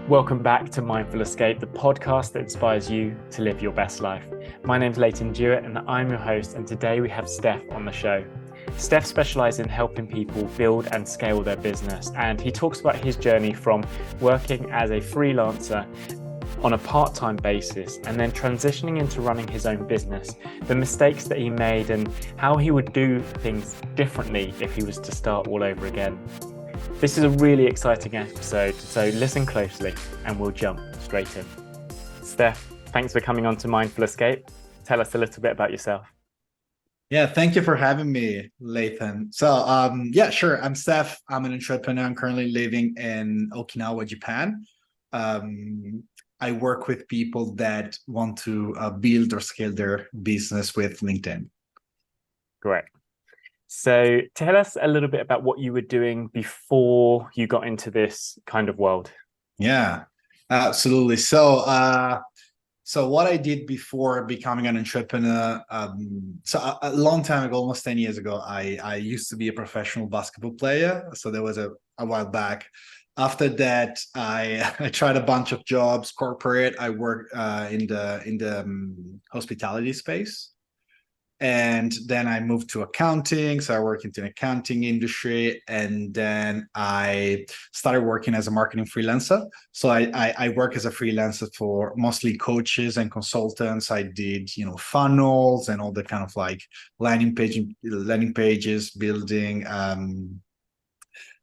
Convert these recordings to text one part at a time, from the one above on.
Welcome back to Mindful Escape, the podcast that inspires you to live your best life. My name's Leighton Jewett and I'm your host, and today we have Stef on the show. Stef specializes in helping people build and scale their business, and he talks about his journey from working as a freelancer on a part-time basis and then transitioning into running his own business, the mistakes that he made and how he would do things differently if he was to start all over again. This is a really exciting episode, so listen closely and we'll jump straight in. Stef, thanks for coming on to Mindful Escape. Tell us a little bit about yourself. Yeah, thank you for having me, Lathan. So, sure. I'm Stef. I'm an entrepreneur. I'm currently living in Okinawa, Japan. I work with people that want to build or scale their business with LinkedIn. Great. So tell us a little bit about what you were doing before you got into this kind of world. Yeah, absolutely. So what I did before becoming an entrepreneur, a long time ago, almost 10 years ago, I used to be a professional basketball player. So that was a while back. After that, I tried a bunch of jobs, corporate. I worked in the hospitality space. And then I moved to accounting. So I worked in the accounting industry. And then I started working as a marketing freelancer. So I work as a freelancer for mostly coaches and consultants. I did, funnels and all the kind of like landing pages, building,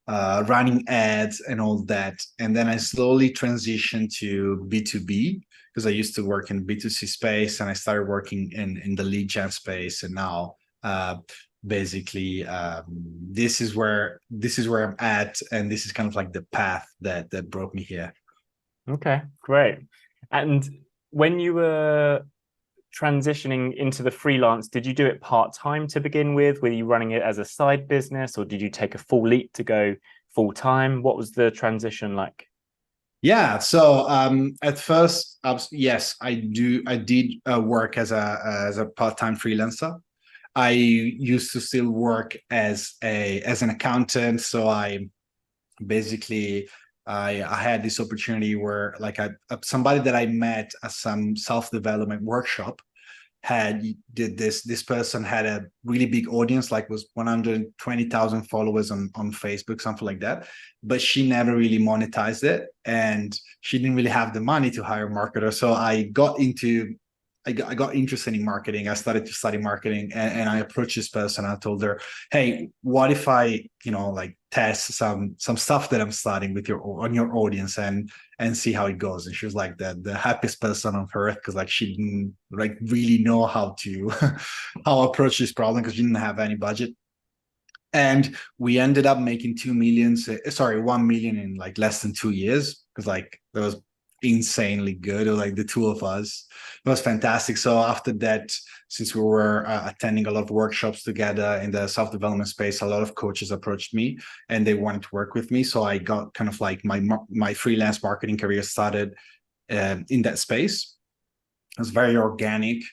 running ads and all that. And then I slowly transitioned to B2B because I used to work in B2C space and I started working in the lead gen space. And now basically this is where I'm at. And this is kind of like the path that brought me here. Okay, great. And when you were transitioning into the freelance, did you do it part-time to begin with? Were you running it as a side business, or did you take a full leap to go full-time? What was the transition like? Yeah, so at first, yes, I did work as a part-time freelancer. I used to still work as an accountant, so I basically I had this opportunity where somebody that I met at some self-development workshop this person had a really big audience, like was 120,000 followers on Facebook, something like that, but she never really monetized it and she didn't really have the money to hire a marketer. So I got interested in marketing. I started to study marketing and I approached this person. I told her, hey, what if I, test some stuff that I'm studying with on your audience and see how it goes. And she was like the happiest person on earth because she didn't really know how to approach this problem because she didn't have any budget. And we ended up making 1 million in less than 2 years because that was insanely good. Or the two of us, it was fantastic. So after that, since we were attending a lot of workshops together in the self-development space, a lot of coaches approached me and they wanted to work with me. So I got kind of my freelance marketing career started in that space. It was very organic.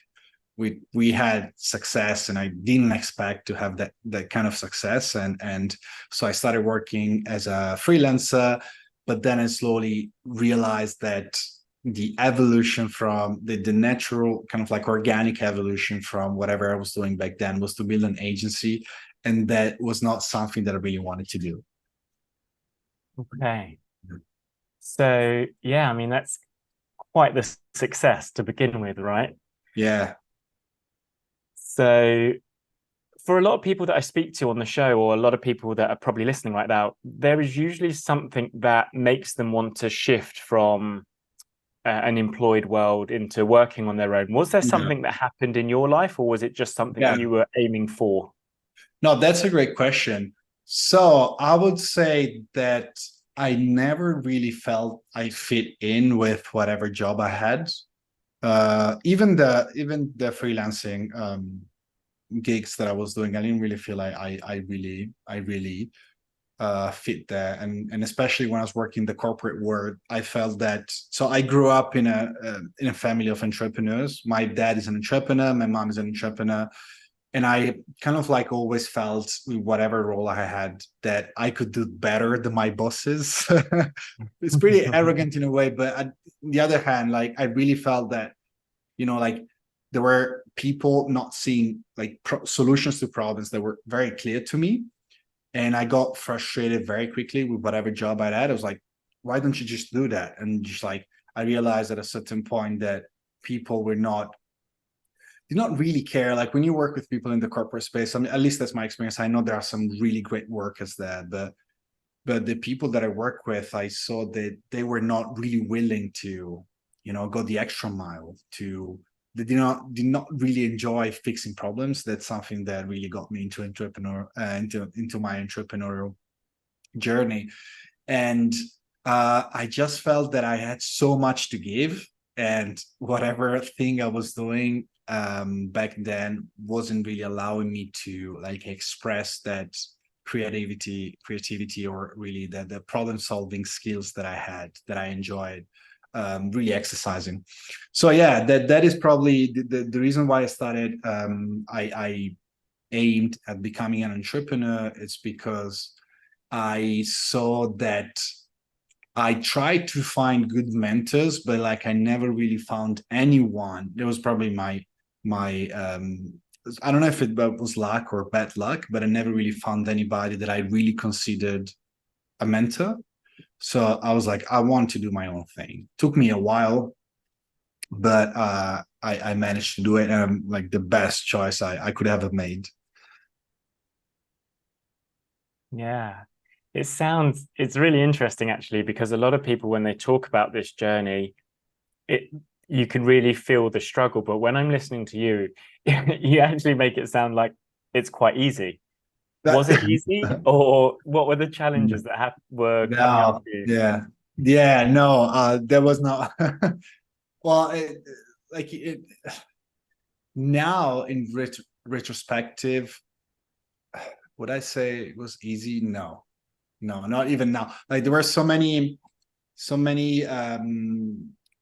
We had success and I didn't expect to have that kind of success. And so I started working as a freelancer. But then I slowly realized that the evolution from the natural kind of organic evolution from whatever I was doing back then was to build an agency. And that was not something that I really wanted to do. Okay. So, yeah, I mean, that's quite the success to begin with, right? Yeah. So for a lot of people that I speak to on the show, or a lot of people that are probably listening right now, there is usually something that makes them want to shift from an employed world into working on their own. Was there something that happened in your life, or was it just something you were aiming for? No, that's a great question. So I would say that I never really felt I fit in with whatever job I had. Even the freelancing gigs that I was doing, I didn't really feel like I really fit there, and especially when I was working the corporate world, I felt that. So I grew up in a family of entrepreneurs. My dad is an entrepreneur, my mom is an entrepreneur, And I kind of like always felt with whatever role I had that I could do better than my bosses. It's pretty arrogant in a way, but on the other hand, like I really felt that, like there were people not seeing like solutions to problems that were very clear to me. And I got frustrated very quickly with whatever job I had. I was like, why don't you just do that? And just like, I realized at a certain point that people were not do not really care. Like when you work with people in the corporate space, I mean, at least that's my experience. I know there are some really great workers there, but the people that I work with, I saw that they were not really willing to, go the extra mile. They did not really enjoy fixing problems. That's something that really got me into into my entrepreneurial journey. And I just felt that I had so much to give, and whatever thing I was doing back then wasn't really allowing me to like express that creativity, or really the problem solving skills that I had, that I enjoyed really exercising. So yeah, that is probably the reason why I started. I aimed at becoming an entrepreneur. It's because I saw that I tried to find good mentors, but like I never really found anyone. There was probably my I don't know if it was luck or bad luck, but I never really found anybody that I really considered a mentor. So I was like, I want to do my own thing. Took me a while, but I managed to do it, and I'm like the best choice I could have made. Yeah. It's really interesting actually, because a lot of people, when they talk about this journey, it you can really feel the struggle. But when I'm listening to you, you actually make it sound like it's quite easy. That Was it easy, or what were the challenges that were coming up no, for you? yeah, no, there was not. Well, it now in retrospective, would I say it was easy? No, no, not even now. Like there were so many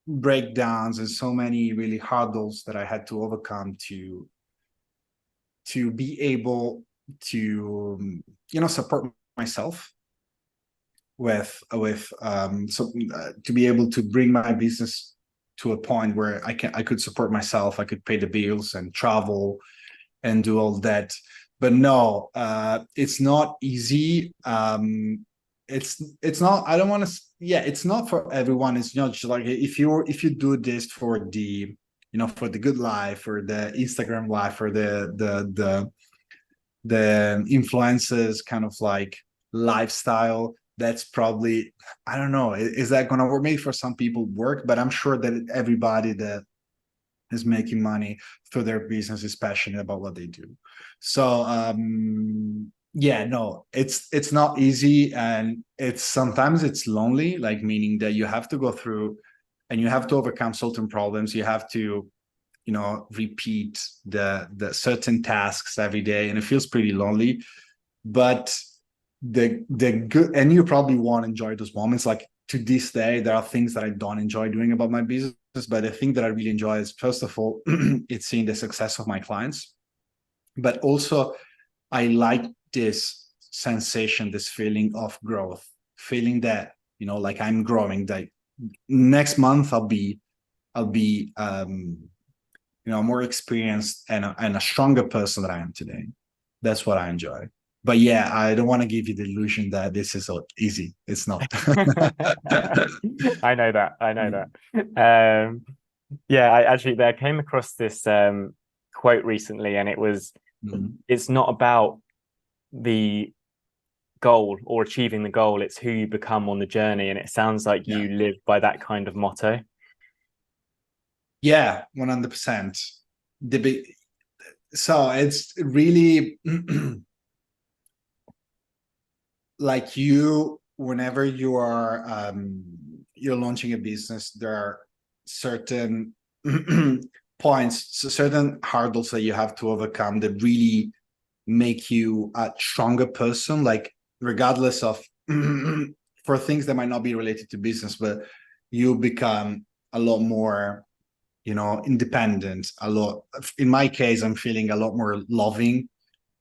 breakdowns and so many really hurdles that I had to overcome to be able to support myself to be able to bring my business to a point where I could support myself, I could pay the bills and travel and do all that. But no, it's not easy. It's not, I don't want to, yeah, it's not for everyone. It's not just like if you do this for for the good life, or the Instagram life, or the influencers kind of like lifestyle, that's probably, I don't know, is that gonna work? Maybe for some people work, but I'm sure that everybody that is making money through their business is passionate about what they do. So yeah, no, it's not easy, and sometimes it's lonely, like meaning that you have to go through and you have to overcome certain problems. You have to repeat the certain tasks every day, and it feels pretty lonely. But the good, and you probably won't enjoy those moments. Like to this day, there are things that I don't enjoy doing about my business, but the thing that I really enjoy is, first of all, it's seeing the success of my clients, but also I like this sensation, this feeling of growth, feeling that like I'm growing. That next month I'll be more experienced and a stronger person than I am today. That's what I enjoy. But yeah, I don't want to give you the illusion that this is so easy. It's not. I know that. I know that. Um, yeah, I actually there came across this quote recently, and it's not about the goal or achieving the goal, it's who you become on the journey. And it sounds like Yeah. you live by that kind of motto. Yeah, 100%. The big, so it's really like whenever you're launching a business, there are certain points, certain hurdles that you have to overcome that really make you a stronger person, like regardless of for things that might not be related to business, but you become a lot more independent a lot. In my case, I'm feeling a lot more loving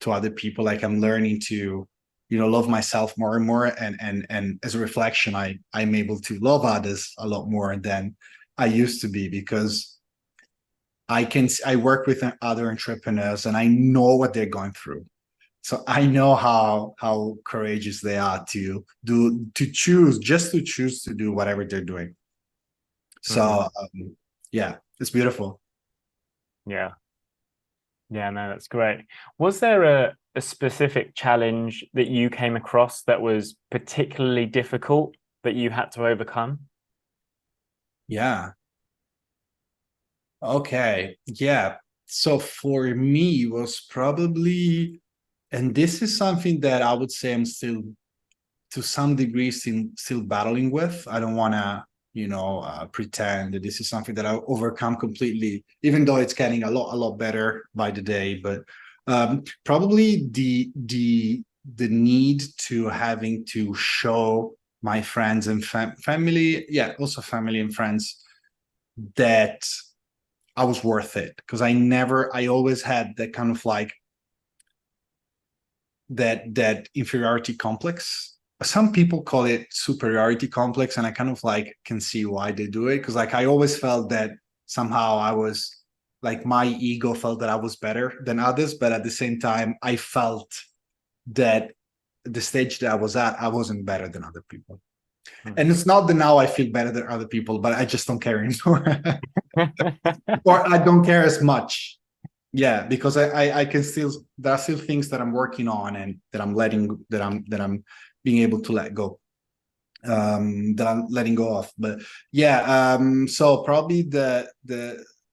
to other people. Like I'm learning to, love myself more and more. And as a reflection, I'm able to love others a lot more than I used to be, because I work with other entrepreneurs and I know what they're going through. So I know how courageous they are to choose to do whatever they're doing. So Hmm. yeah, it's beautiful. Yeah. Yeah, no, that's great. Was there a specific challenge that you came across that was particularly difficult that you had to overcome? Yeah. Okay. Yeah. So for me, it was probably, and this is something that I would say I'm still, to some degree, still battling with. I don't want to, pretend that this is something that I overcome completely, even though it's getting a lot better by the day. But probably the need to having to show my friends and family, yeah, also family and friends, that I was worth it, because I always had that kind of like that inferiority complex. Some people call it superiority complex, and I kind of like can see why they do it, because like I always felt that somehow I was like, my ego felt that I was better than others, but at the same time I felt that the stage that I was at, I wasn't better than other people. Hmm. And it's not that now I feel better than other people, but I just don't care anymore. Or I don't care as much. Yeah, because I can still, there are still things that I'm working on, and that I'm being able to let go, that I'm letting go of. But yeah, so probably the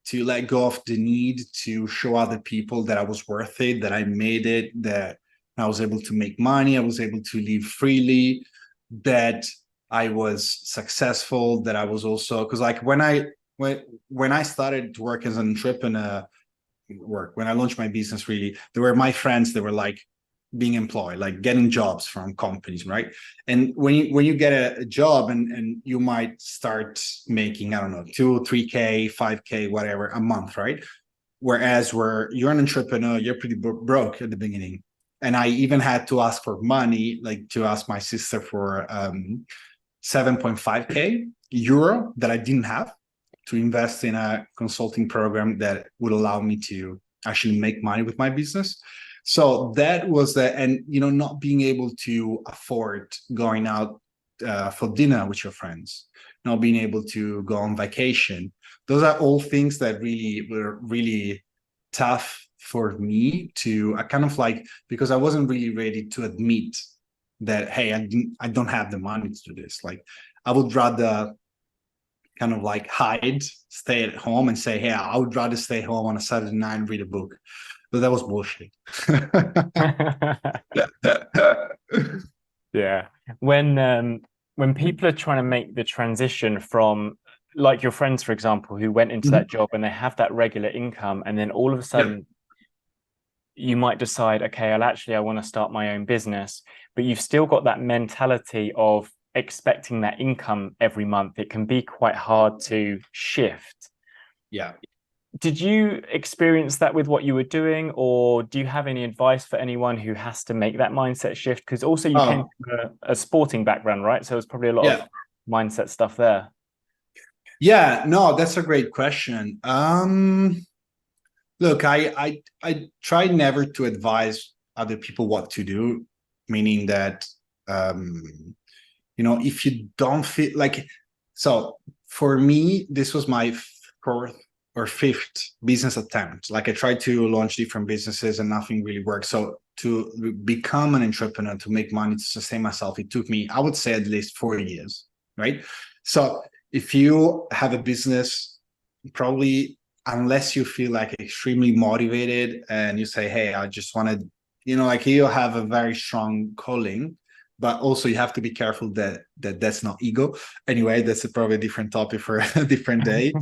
to let go of the need to show other people that I was worth it, that I made it, that I was able to make money, I was able to live freely, that I was successful, that I was also, because like when I started to work as an entrepreneur, when I launched my business, really, there were my friends that were like being employed, like getting jobs from companies, right? And when you get a job, and you might start making, I don't know, 2 3K 5K whatever a month, right? Whereas where you're an entrepreneur, you're pretty broke at the beginning. And I even had to ask for money, like to ask my sister for 7.5K euro that I didn't have, to invest in a consulting program that would allow me to actually make money with my business. So that was and not being able to afford going out for dinner with your friends, not being able to go on vacation. Those are all things that really were really tough for me to, I kind of like, because I wasn't really ready to admit that, hey, I don't have the money to do this. Like, I would rather kind of like hide, stay at home, and say, hey, I would rather stay home on a Saturday night and read a book. But that was bullshit. Yeah. When people are trying to make the transition from, like your friends, for example, who went into Mhm. that job and they have that regular income, and then all of a Yeah. sudden you might decide, okay, I want to start my own business, but you've still got that mentality of expecting that income every month. It can be quite hard to shift. Yeah. Did you experience that with what you were doing, or do you have any advice for anyone who has to make that mindset shift? Because also you came Oh, from a sporting background, right? So it's probably a lot of yeah. mindset stuff there. Yeah. No, that's a great question. Look, I try never to advise other people what to do, meaning that, um, if you don't feel like, so for me, this was my fourth or fifth business attempt. Like I tried to launch different businesses and nothing really worked. So to become an entrepreneur, to make money, to sustain myself, it took me, I would say, at least 4 years, right? So if you have a business, probably, unless you feel like extremely motivated and you say, hey, I just want to, like, you have a very strong calling, but also you have to be careful that's not ego. Anyway, that's probably a different topic for a different day.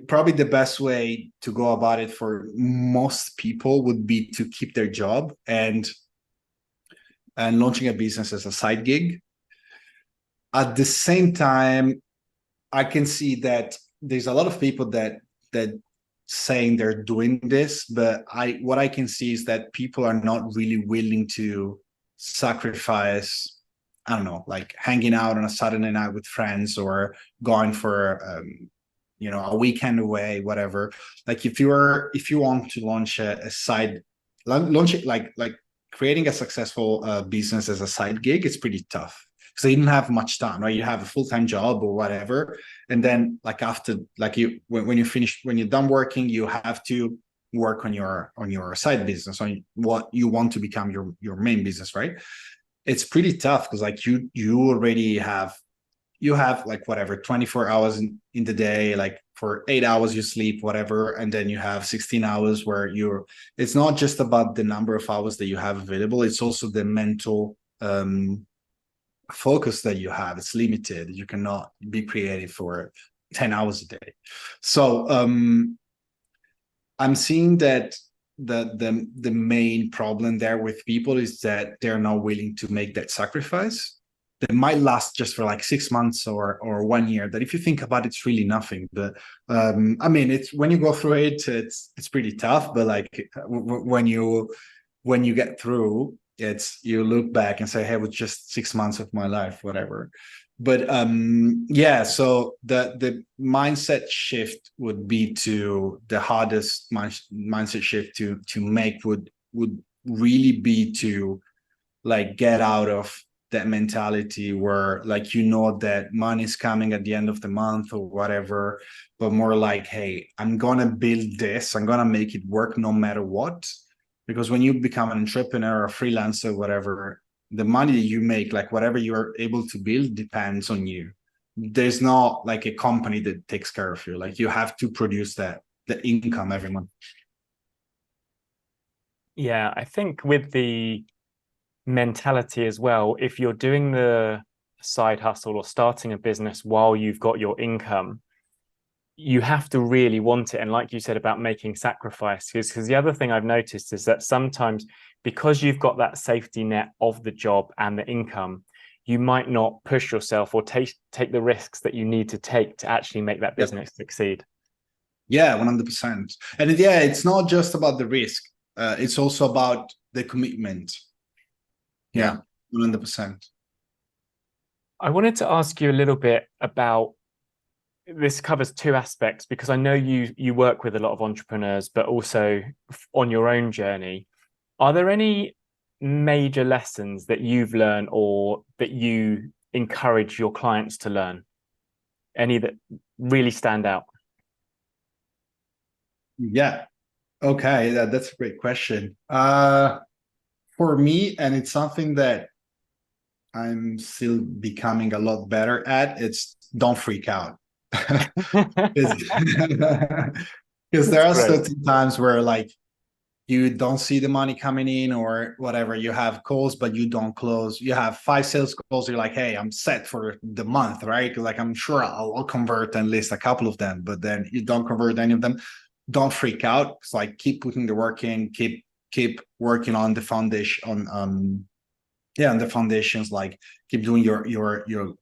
Probably the best way to go about it for most people would be to keep their job and launching a business as a side gig. At the same time, I can see that there's a lot of people that saying they're doing this, but what I can see is that people are not really willing to sacrifice, I don't know, like hanging out on a Saturday night with friends or going for a weekend away, whatever. Like if you want to launch a side, launch it like creating a successful business as a side gig, it's pretty tough because you didn't have much time, right? You have a full-time job or whatever, and then like after, like when you finish, when you're done working, you have to work on your side business, on what you want to become your main business, right? It's pretty tough because like you already have, you have like whatever 24 hours in the day, like for 8 hours you sleep, whatever, and then you have 16 hours where it's not just about the number of hours that you have available, it's also the mental focus that you have. It's limited. You cannot be creative for 10 hours a day. So I'm seeing that the main problem there with people is that they're not willing to make that sacrifice. That might last just for like 6 months or 1 year. That if you think about it, it's really nothing. But I mean, it's when you go through it, it's pretty tough. But like when you get through, it's, you look back and say, hey, it was just 6 months of my life, whatever. But yeah, so the mindset shift would be to the hardest mindset shift to make would really be to like get out of that mentality where like that money is coming at the end of the month or whatever, but more like, hey, I'm gonna build this, I'm gonna make it work no matter what. Because when you become an entrepreneur or a freelancer, whatever, the money that you make, like whatever you're able to build, depends on you. There's not like a company that takes care of you. Like you have to produce the income every month. Yeah, I think with the mentality as well, if you're doing the side hustle or starting a business while you've got your income, you have to really want it. And like you said about making sacrifices, because the other thing I've noticed is that sometimes because you've got that safety net of the job and the income, you might not push yourself or take the risks that you need to take to actually make that business succeed. Yeah, 100%. And yeah, it's not just about the risk. It's also about the commitment. Yeah, 100%. I wanted to ask you a little bit about, this covers two aspects, because I know you work with a lot of entrepreneurs, but also on your own journey. Are there any major lessons that you've learned or that you encourage your clients to learn? Any that really stand out? Yeah. Okay, that's a great question. For me, and it's something that I'm still becoming a lot better at, it's don't freak out. Because there That's are great. certain times where like you don't see the money coming in or whatever, you have calls but you don't close, you have 5 sales calls, you're like, hey, I'm set for the month, right? Like I'm sure I'll convert at least a couple of them, but then you don't convert any of them. Don't freak out. It's like keep putting the work in, keep working on the foundation, on the foundations, like keep doing your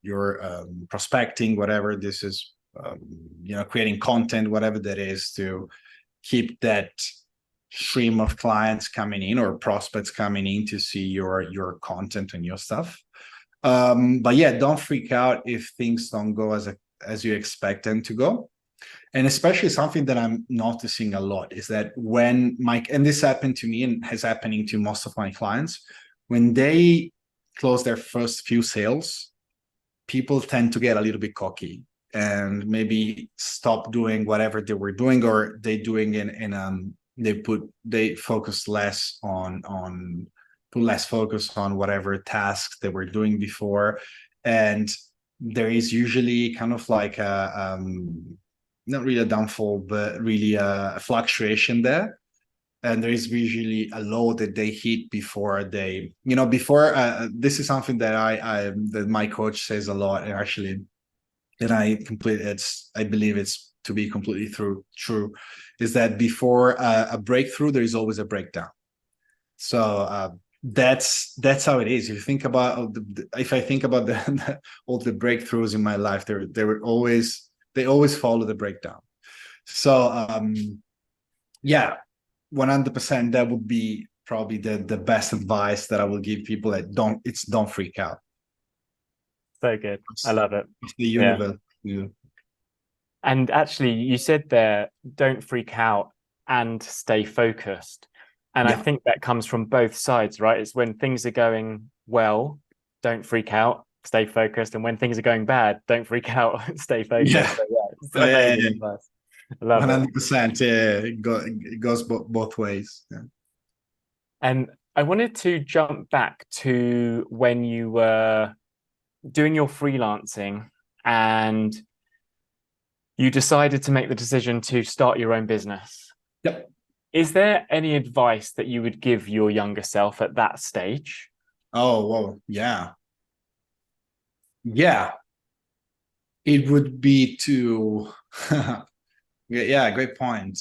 prospecting, whatever this is, creating content, whatever that is, to keep that stream of clients coming in or prospects coming in to see your content and your stuff. But yeah, don't freak out if things don't go as you expect them to go. And especially something that I'm noticing a lot is that when and this happened to me and has happening to most of my clients, when they close their first few sales, people tend to get a little bit cocky and maybe stop doing whatever they were doing, or they focus less on put less focus on whatever tasks they were doing before. And there is usually kind of like not really a downfall, but really a fluctuation there. And there is usually a low that they hit before this is something that that my coach says a lot, and actually, and I believe it's to be completely true, is that before a breakthrough, there is always a breakdown. So that's how it is. If you think about if I think about all the breakthroughs in my life, there were always they always follow the breakdown. So yeah, 100%, that would be probably the best advice that I will give people, that don't freak out. So good. I love it. It's the Yeah. universe. Yeah. And actually, you said there, don't freak out and stay focused. And I Yeah. think that comes from both sides, right? It's when things are going well, don't freak out, stay focused. And when things are going bad, don't freak out, stay focused. Yeah. So yeah, it's Oh, yeah, amazing yeah. advice. I love it. 100%. Yeah, it goes both ways. Yeah. And I wanted to jump back to when you were doing your freelancing and you decided to make the decision to start your own business. Yep. Is there any advice that you would give your younger self at that stage? Oh, well, yeah. Yeah. It would be to, yeah, great point.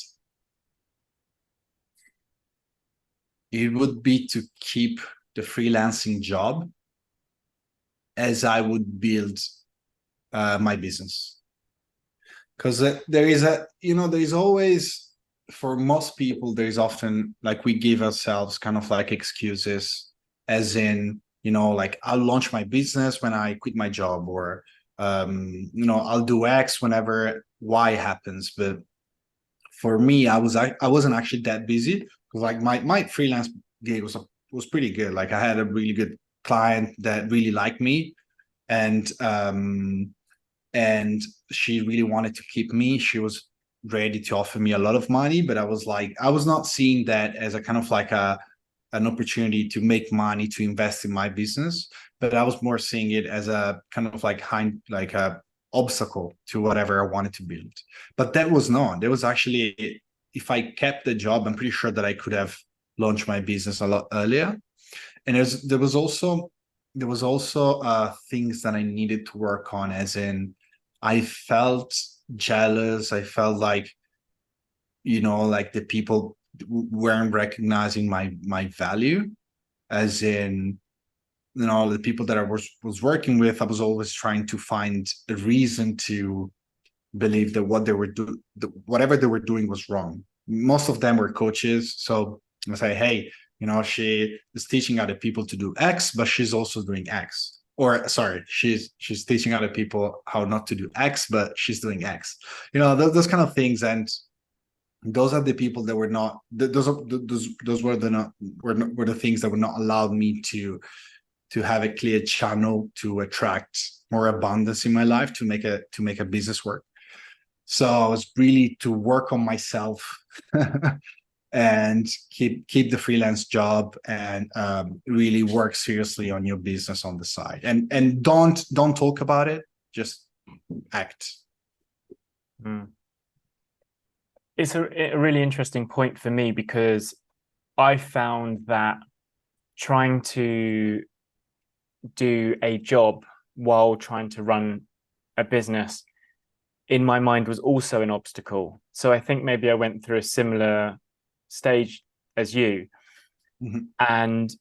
It would be to keep the freelancing job as I would build my business. Because there is always, for most people, there's often, like, we give ourselves kind of like excuses, as in, like, I'll launch my business when I quit my job, or I'll do X whenever Y happens. But for me, I wasn't actually that busy, because like my freelance gig was pretty good. Like, I had a really good client that really liked me, and and she really wanted to keep me. She was ready to offer me a lot of money, but I was not seeing that as a kind of like an opportunity to make money to invest in my business, but I was more seeing it as a kind of like a obstacle to whatever I wanted to build. But that was not. There was actually, if I kept the job, I'm pretty sure that I could have launched my business a lot earlier. And there was also things that I needed to work on, as in, I felt jealous. I felt like, like the people weren't recognizing my value, as in, the people that I was working with, I was always trying to find a reason to believe that whatever they were doing was wrong. Most of them were coaches, so I say, hey, she is teaching other people to do X, but she's also doing X. Or sorry, she's teaching other people how not to do X, but she's doing X. Those kind of things. And those are the people that were not, those were the things that would not allow me to have a clear channel to attract more abundance in my life, to make a business work. So I was really to work on myself and keep the freelance job, and really work seriously on your business on the side, and don't talk about it, just act. Mm. It's a really interesting point for me, because I found that trying to do a job while trying to run a business in my mind was also an obstacle. So I think maybe I went through a similar stage as you. Mm-hmm. And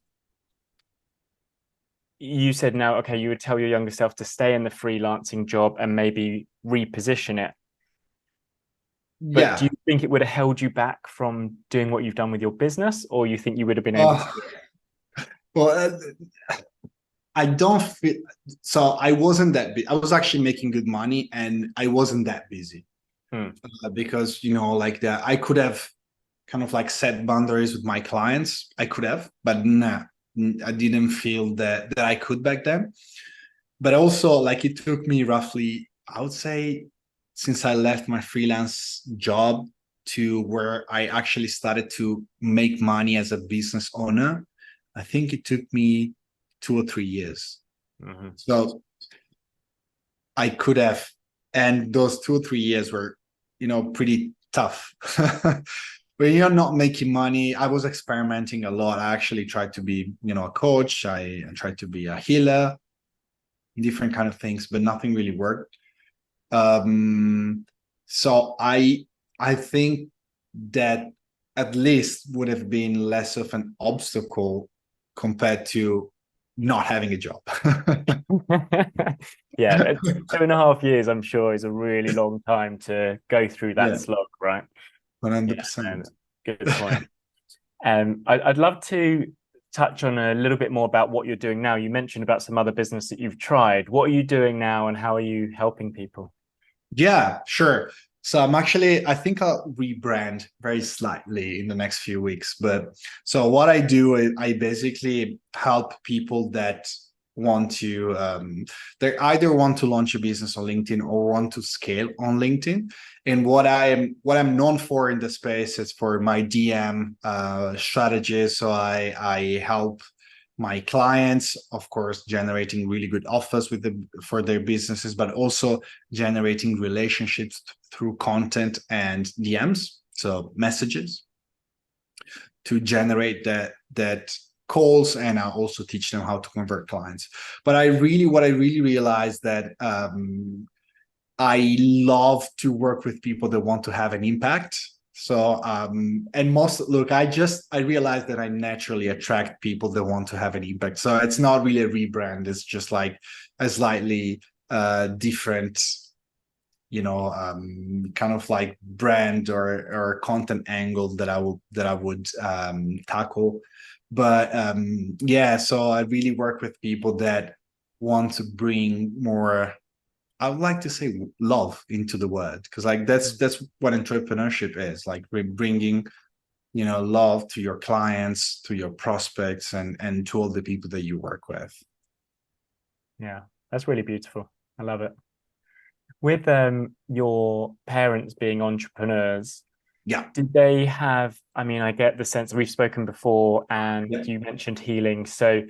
you said now, okay, you would tell your younger self to stay in the freelancing job and maybe reposition it. But do Yeah. you think it would have held you back from doing what you've done with your business, or you think you would have been able to do it? Well, I don't feel so. I wasn't that busy. I was actually making good money, and I wasn't that busy. Because like that, I could have kind of like set boundaries with my clients. I could have, but nah, I didn't feel that I could back then. But also, like, it took me roughly, I would say, since I left my freelance job to where I actually started to make money as a business owner, I think it took me 2 or 3 years. Mm-hmm. So I could have, and those 2 or 3 years were, pretty tough. When you're not making money, I was experimenting a lot. I actually tried to be, a coach. I tried to be a healer, different kind of things, but nothing really worked. So I think that at least would have been less of an obstacle compared to not having a job. Yeah, but 2.5 years, I'm sure, is a really long time to go through that Yeah, slog, right? Yeah, 100%. and good point. I'd love to touch on a little bit more about what you're doing now. You mentioned about some other business that you've tried. What are you doing now, and how are you helping people? Yeah, sure. So I think I'll rebrand very slightly in the next few weeks. But so what I do is I basically help people that want to, they either want to launch a business on LinkedIn or want to scale on LinkedIn. And what I'm known for in the space is for my DM strategies. So I help my clients, of course, generating really good offers for their businesses, but also generating relationships through content and DMs, so messages, to generate that calls, and I also teach them how to convert clients. But what I really realized that I love to work with people that want to have an impact. So, and most look, I realized that I naturally attract people that want to have an impact. So it's not really a rebrand. It's just like a slightly different, kind of like brand or content angle that I would tackle. But yeah, so I really work with people that want to bring more, I would like to say, love into the word, because like that's what entrepreneurship is, like we're bringing love to your clients, to your prospects, and to all the people that you work with. Yeah, that's really beautiful. I love it. With your parents being entrepreneurs, Yeah, did they have, I mean, I get the sense we've spoken before and yeah, you mentioned healing. So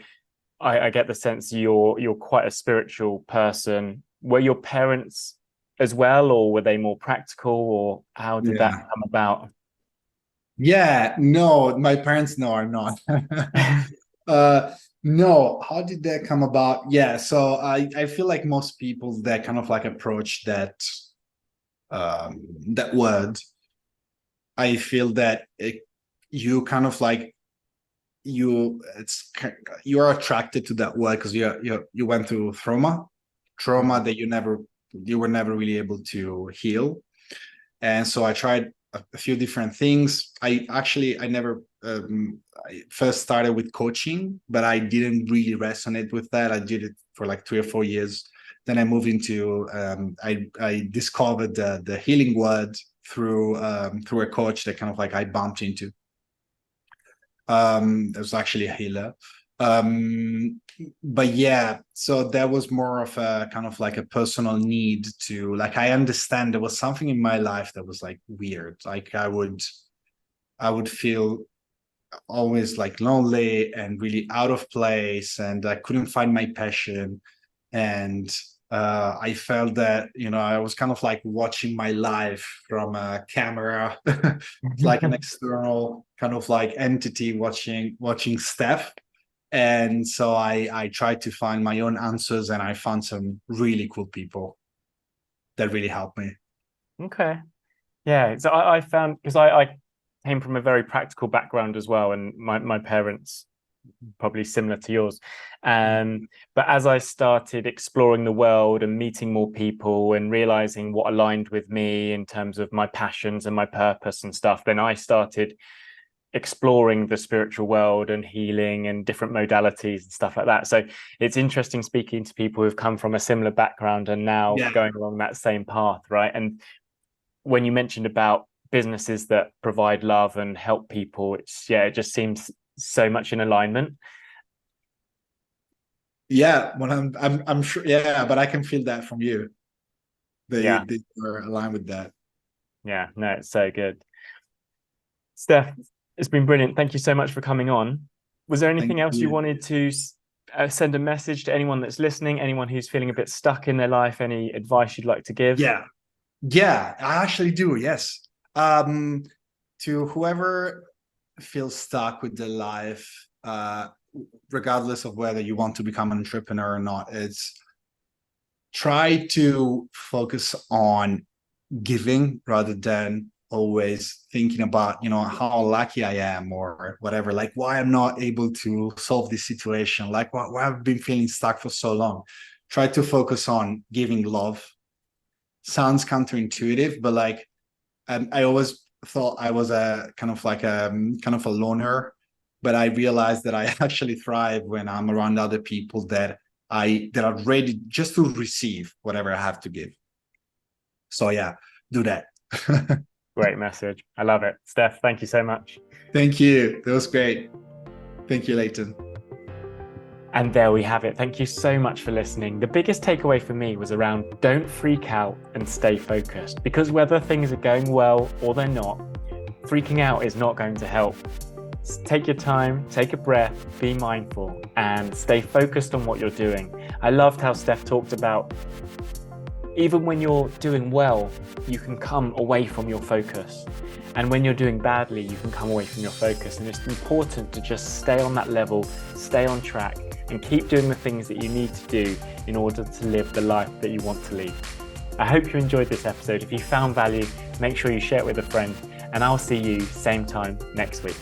I get the sense you're quite a spiritual person. Were your parents as well, or were they more practical, or how did that yeah. come about? Yeah, no, my parents, no, are not. uh no, how did that come about? Yeah, so I feel like most people that kind of like approach that word, I feel that you kind of like you are attracted to that word because you went through trauma Mhm. that you were never really able to heal. And so I tried a few different things. I never I first started with coaching, but I didn't really resonate with that. I did it for like 3 or 4 years. Then I moved into I discovered the healing word through a coach that kind of like I bumped into. It was actually a healer. But yeah, so that was more of a kind of like a personal need to, like, I understand there was something in my life that was like weird. Like I would feel always like lonely and really out of place, and I couldn't find my passion. And I felt that, I was kind of like watching my life from a camera. It's like an external kind of like entity watching Steph. And so I tried to find my own answers, and I found some really cool people that really helped me. Okay. Yeah. So I found, because I came from a very practical background as well, and my parents probably similar to yours. But as I started exploring the world and meeting more people and realizing what aligned with me in terms of my passions and my purpose and stuff, then I started exploring the spiritual world and healing and different modalities and stuff like that. So it's interesting speaking to people who've come from a similar background and now Yeah. going along that same path, right? And when you mentioned about businesses that provide love and help people, it just seems so much in alignment. Yeah, when I'm sure. Yeah, but I can feel that from you. Yeah, They are aligned with that. yeah, no, it's so good. Steph, it's been brilliant. Thank you so much for coming on. Was there Thank anything else you you. wanted to send a message to anyone that's listening, anyone who's feeling a bit stuck in their life? Any advice you'd like to give? Yeah, yeah, I actually do. Yes. Um, to whoever feels stuck with their life, regardless of whether you want to become an entrepreneur or not, it's try to focus on giving rather than always thinking about, how lucky I am or whatever, like why I'm not able to solve this situation, like why I've been feeling stuck for so long. try to focus on giving love. Sounds counterintuitive, but like I always thought I was a kind of a loner, but I realized that I actually thrive when I'm around other people that are ready just to receive whatever I have to give. So yeah, do that. Great message. I love it. Stef, thank you so much. Thank you. That was great. Thank you, Leighton. And there we have it. Thank you so much for listening. The biggest takeaway for me was around don't freak out and stay focused, because whether things are going well or they're not, freaking out is not going to help. Take your time, take a breath, be mindful, and stay focused on what you're doing. I loved how Stef talked about even when you're doing well, you can come away from your focus. And when you're doing badly, you can come away from your focus. And it's important to just stay on that level, stay on track, and keep doing the things that you need to do in order to live the life that you want to lead. I hope you enjoyed this episode. If you found value, make sure you share it with a friend, and I'll see you same time next week.